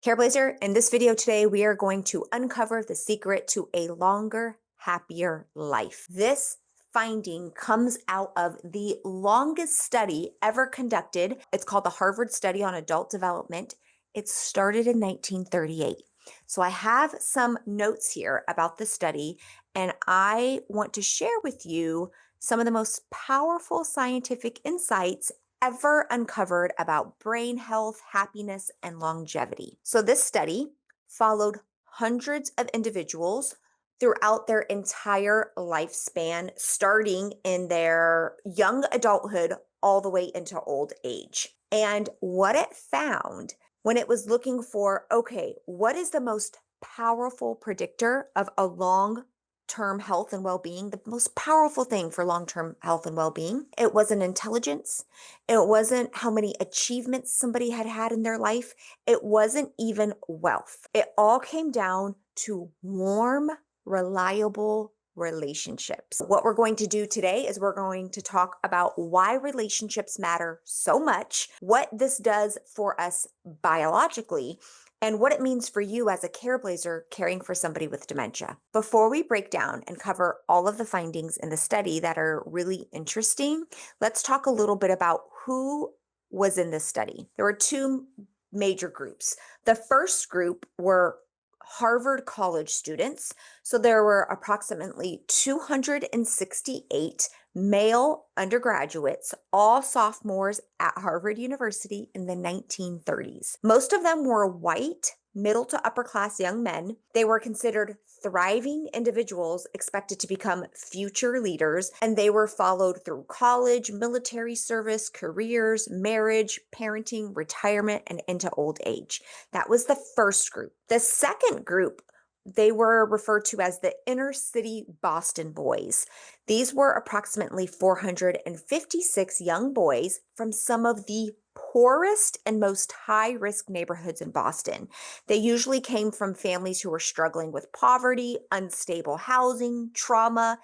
Careblazer, in this video today, we are going to uncover the secret to a longer, happier life. This finding comes out of the longest study ever conducted. It's called the Harvard Study on Adult Development. It started in 1938. So I have some notes here about the study, and I want to share with you some of the most powerful scientific insights ever uncovered about brain health, happiness, and longevity. So this study followed hundreds of individuals throughout their entire lifespan, starting in their young adulthood all the way into old age. And what it found when it was looking for, okay, what is the most powerful predictor of a long-term health and well-being, the most powerful thing for long-term health and well-being? It wasn't intelligence. It wasn't how many achievements somebody had had in their life. It wasn't even wealth. It all came down to warm, reliable relationships. What we're going to do today is we're going to talk about why relationships matter so much, what this does for us biologically, and what it means for you as a Careblazer caring for somebody with dementia. Before we break down and cover all of the findings in the study that are really interesting, let's talk a little bit about who was in this study. There were two major groups. The first group were Harvard College students. So there were approximately 268 male undergraduates, all sophomores at Harvard University in the 1930s. Most of them were white, middle to upper class young men. They were considered thriving individuals expected to become future leaders, and they were followed through college, military service, careers, marriage, parenting, retirement, and into old age. That was the first group. The second group, they were referred to as the inner city Boston boys. These were approximately 456 young boys from some of the poorest and most high-risk neighborhoods in Boston. They usually came from families who were struggling with poverty, unstable housing, trauma,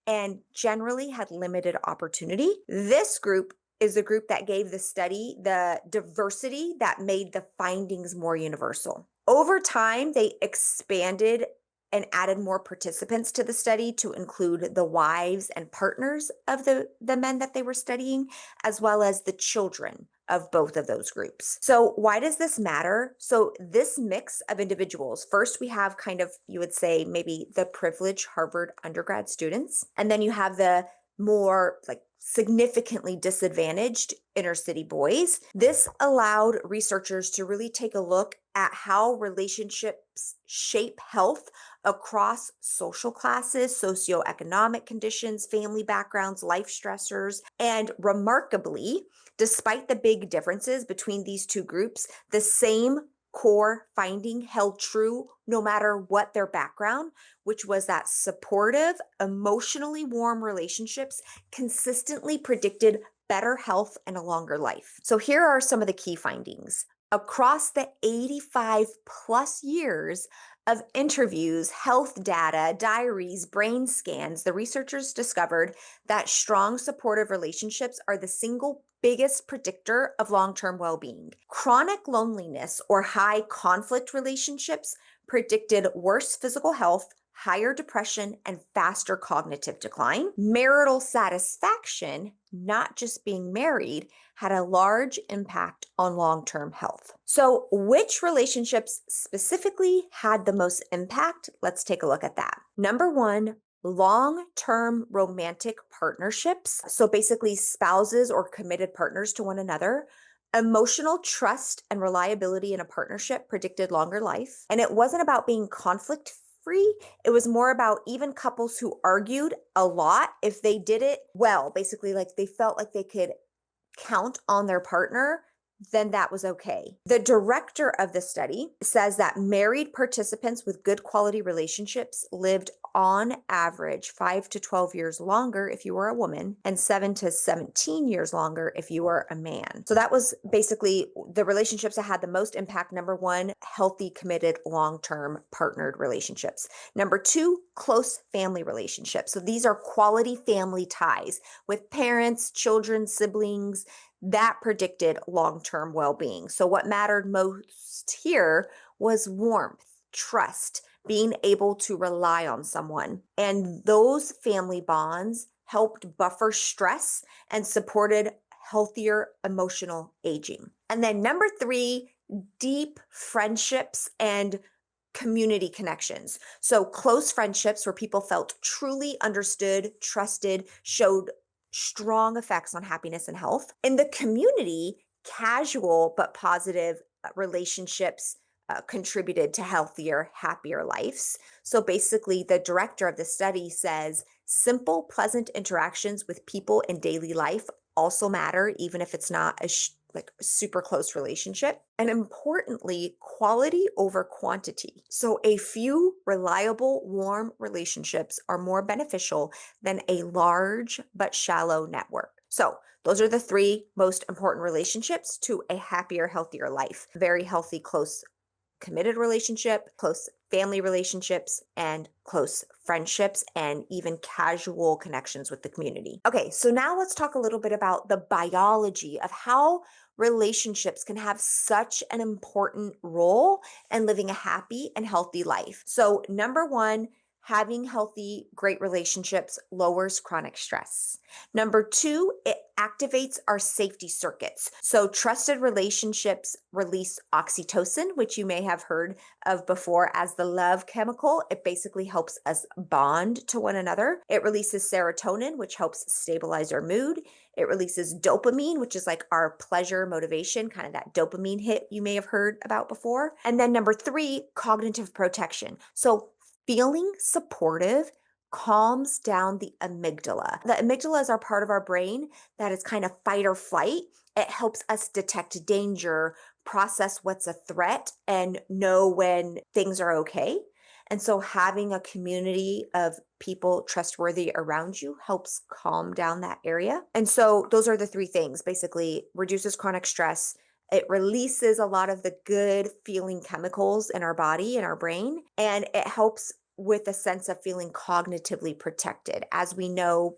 and generally had limited opportunity. This group is a group that gave the study the diversity that made the findings more universal. Over time, they expanded and added more participants to the study to include the wives and partners of the men that they were studying, as well as the children of both of those groups. So why does this matter? So this mix of individuals, first we have kind of, you would say maybe the privileged Harvard undergrad students, and then you have the more like significantly disadvantaged inner city boys. This allowed researchers to really take a look at how relationships shape health across social classes, socioeconomic conditions, family backgrounds, life stressors. And remarkably, despite the big differences between these two groups, the same core finding held true no matter what their background, which was that supportive, emotionally warm relationships consistently predicted better health and a longer life. So here are some of the key findings. Across the 85 plus years of interviews, health data, diaries, brain scans, the researchers discovered that strong supportive relationships are the single biggest predictor of long-term well-being. Chronic loneliness or high conflict relationships predicted worse physical health, higher depression, and faster cognitive decline. Marital satisfaction, not just being married, had a large impact on long-term health. So which relationships specifically had the most impact? Let's take a look at that. Number one, long-term romantic partnerships. So basically spouses or committed partners to one another. Emotional trust and reliability in a partnership predicted longer life. And it wasn't about being conflict free. It was more about even couples who argued a lot, if they did it well, basically like they felt like they could count on their partner, then that was okay. The director of the study says that married participants with good quality relationships lived on average 5 to 12 years longer if you were a woman, and 7 to 17 years longer if you were a man. So that was basically the relationships that had the most impact. Number one, healthy, committed, long-term partnered relationships. Number two, close family relationships. So these are quality family ties with parents, children, siblings, that predicted long-term well-being. So what mattered most here was warmth, trust, being able to rely on someone. And those family bonds helped buffer stress and supported healthier emotional aging. And then number three, deep friendships and community connections. So close friendships where people felt truly understood, trusted, showed strong effects on happiness and health. In the community, casual but positive relationships contributed to healthier, happier lives. So basically, the director of the study says simple, pleasant interactions with people in daily life also matter, even if it's not a like a super close relationship. And importantly, quality over quantity. So a few reliable, warm relationships are more beneficial than a large but shallow network. So those are the three most important relationships to a happier, healthier life. Very healthy, close committed relationship, close family relationships, and close friendships, and even casual connections with the community. Okay, so now let's talk a little bit about the biology of how relationships can have such an important role in living a happy and healthy life. So, number one, having healthy, great relationships lowers chronic stress. Number two, it activates our safety circuits. So, trusted relationships release oxytocin, which you may have heard of before as the love chemical. It basically helps us bond to one another. It releases serotonin, which helps stabilize our mood. It releases dopamine, which is like our pleasure motivation, kind of that dopamine hit you may have heard about before. And then number three, cognitive protection. So, feeling supportive calms down the amygdala. The amygdala is our part of our brain that is kind of fight or flight. It helps us detect danger, process what's a threat, and know when things are okay. And so having a community of people trustworthy around you helps calm down that area. And so those are the three things. Basically, reduces chronic stress. It releases a lot of the good feeling chemicals in our body, in our brain, and it helps with a sense of feeling cognitively protected. As we know,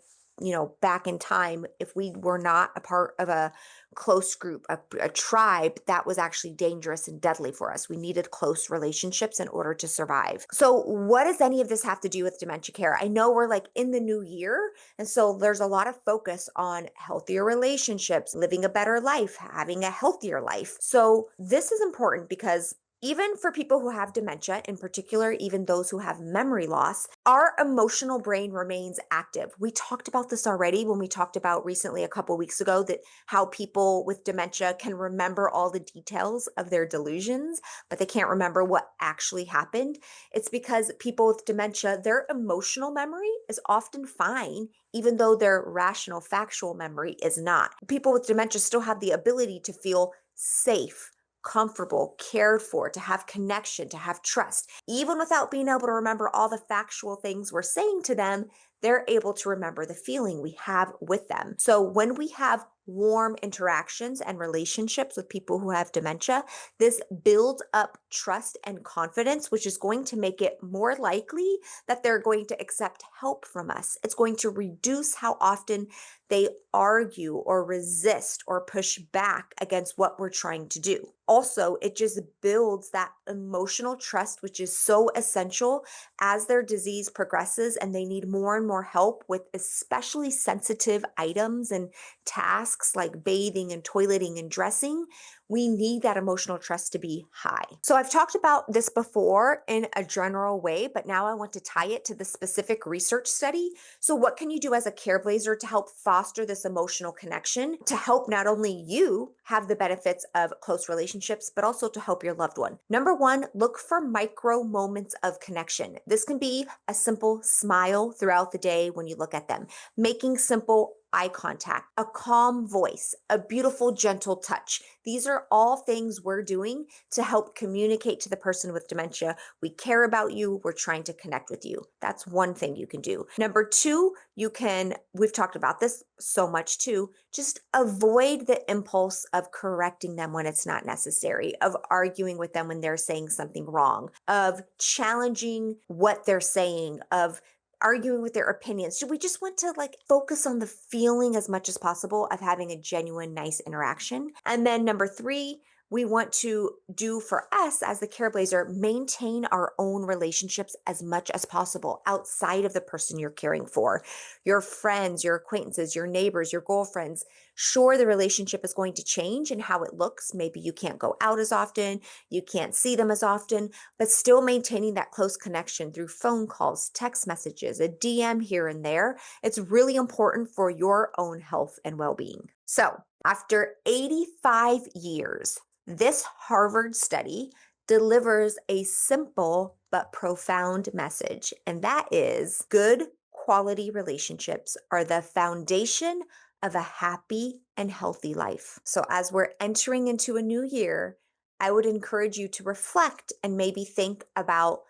back in time, if we were not a part of a close group, a tribe, that was actually dangerous and deadly for us. We needed close relationships in order to survive. So what does any of this have to do with dementia care? I know we're like in the new year, and so there's a lot of focus on healthier relationships, living a better life, having a healthier life. So this is important because even for people who have dementia, in particular, even those who have memory loss, our emotional brain remains active. We talked about this already when we talked about recently a couple weeks ago that how people with dementia can remember all the details of their delusions, but they can't remember what actually happened. It's because people with dementia, their emotional memory is often fine, even though their rational, factual memory is not. People with dementia still have the ability to feel safe, comfortable, cared for, to have connection, to have trust. Even without being able to remember all the factual things we're saying to them, they're able to remember the feeling we have with them. So when we have warm interactions and relationships with people who have dementia, this builds up trust and confidence, which is going to make it more likely that they're going to accept help from us. It's going to reduce how often they argue or resist or push back against what we're trying to do. Also, it just builds that emotional trust, which is so essential as their disease progresses and they need more and more help with especially sensitive items and tasks like bathing and toileting and dressing. We need that emotional trust to be high. So I've talked about this before in a general way, but now I want to tie it to the specific research study. So what can you do as a Careblazer to help foster this emotional connection, to help not only you have the benefits of close relationships, but also to help your loved one? Number one, look for micro moments of connection. This can be a simple smile throughout the day when you look at them, making simple eye contact, a calm voice, a beautiful, gentle touch. These are all things we're doing to help communicate to the person with dementia. We care about you. We're trying to connect with you. That's one thing you can do. Number two, we've talked about this so much too, just avoid the impulse of correcting them when it's not necessary, of arguing with them when they're saying something wrong, of challenging what they're saying, of arguing with their opinions. We just want to focus on the feeling as much as possible of having a genuine, nice interaction. And then number three, we want to do for us as the Careblazer, maintain our own relationships as much as possible outside of the person you're caring for. Your friends, your acquaintances, your neighbors, your girlfriends. Sure, the relationship is going to change in how it looks. Maybe you can't go out as often, you can't see them as often, but still maintaining that close connection through phone calls, text messages, a DM here and there. It's really important for your own health and well-being. So, after 85 years, this Harvard study delivers a simple but profound message, and that is good quality relationships are the foundation of a happy and healthy life. So, as we're entering into a new year, I would encourage you to reflect and maybe think about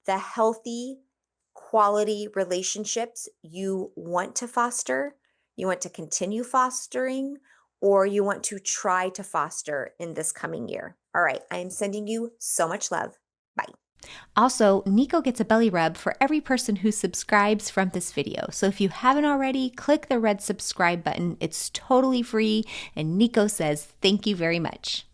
the healthy, quality relationships you want to foster, you want to continue fostering, or you want to try to foster in this coming year. All right, I am sending you so much love. Bye. Also, Nico gets a belly rub for every person who subscribes from this video. So if you haven't already, click the red subscribe button. It's totally free, and Nico says thank you very much.